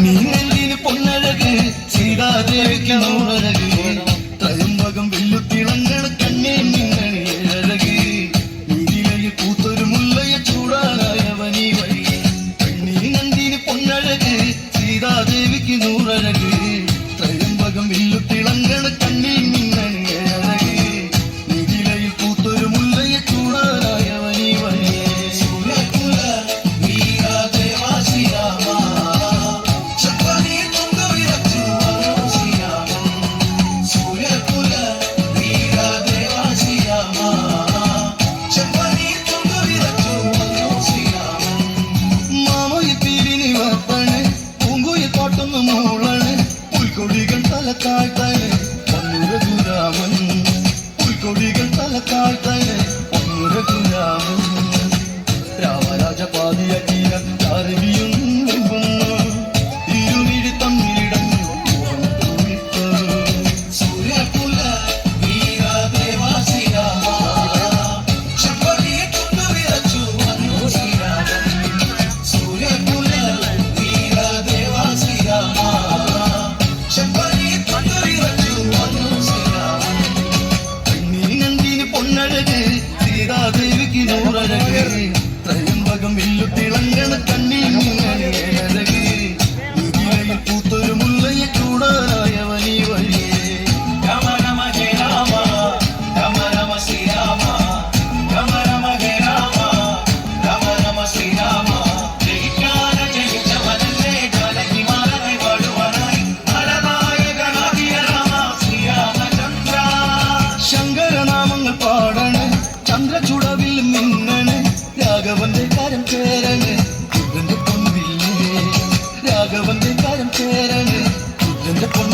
കണ്ണീനെല്ലിന് പൊന്നഴക് സീതാദേവിക്ക് നൂറഴക് ത്രയംബകം വെല്ലുത്തിളങ്ങണ കണ്ണേ നിന്നണി അഴക് നീതിലയിൽ പൂത്തൊരു മുല്ലയെ ചൂടാനായവനീ വഴി കണ്ണീനെല്ലിന് പൊന്നഴക് സീതാദേവിക്ക് നൂറഴക് ത്രയംബകം വെല്ലുത്തിളങ്ങണ കണ്ണേ നിന്നണി അഴക് നീതിലയിൽ പൂത്തൊരു മുല്ലയെ ചൂടാനായവനീ വഴി പുൽക്കൊടികൾ തലത്താഴ്ത്താന് ഒന്നുരഘുരാമൻ പുൽക്കൊടികൾ തലത്താഴ്ത്താന് ഒന്നുരഘുരാമൻ രാമരാജ പാതിയ തീരം അരുവിയും ഇരുമിഴി തമ്മിലിടഞ്ഞു സൂര്യകുല വീരദേവ ശ്രീരാമ ശബരിയെ കൊണ്ടുവിറച്ചു വന്നു ശ്രീരാമൻ സൂര്യകുല വീരദേവ ശ്രീരാമ പൊന്നഴക് സീതാദേവിക്ക് നൂറഴക് ത്രയംബകം വില്ലുത്തിളങ്ങണ കണ്ണീർ അഴക് നീതിലയിൽ പൂത്തൊരു മുല്ലയെ ചൂടാനായവനീ വഴി രമ രമ ജയ രാമ രമ രമ ശ്രീരാമ രമ രമ ജയ രാമ രമ രമ ശ്രീരാമ ജയിക്കാന ജയിച്ചവനല്ലേ ജാനകി മാലനെ വാഴുവാനായി നരനായകനാകിയ രാമ ശ്രീരാമചന്ദ്ര ശങ്കരനാമങ്ങൾ പാടണ് ചന്ദ്രചുടവിൽ മിന്നണ് രാഘവന്റെ കാര്യം ചേരണ് ബുദ്ധന്റെ പൊൻവില്ലേ രാഘവന്റെ കാര്യം ചേരണ് ബുദ്ധന്റെ പൊൻ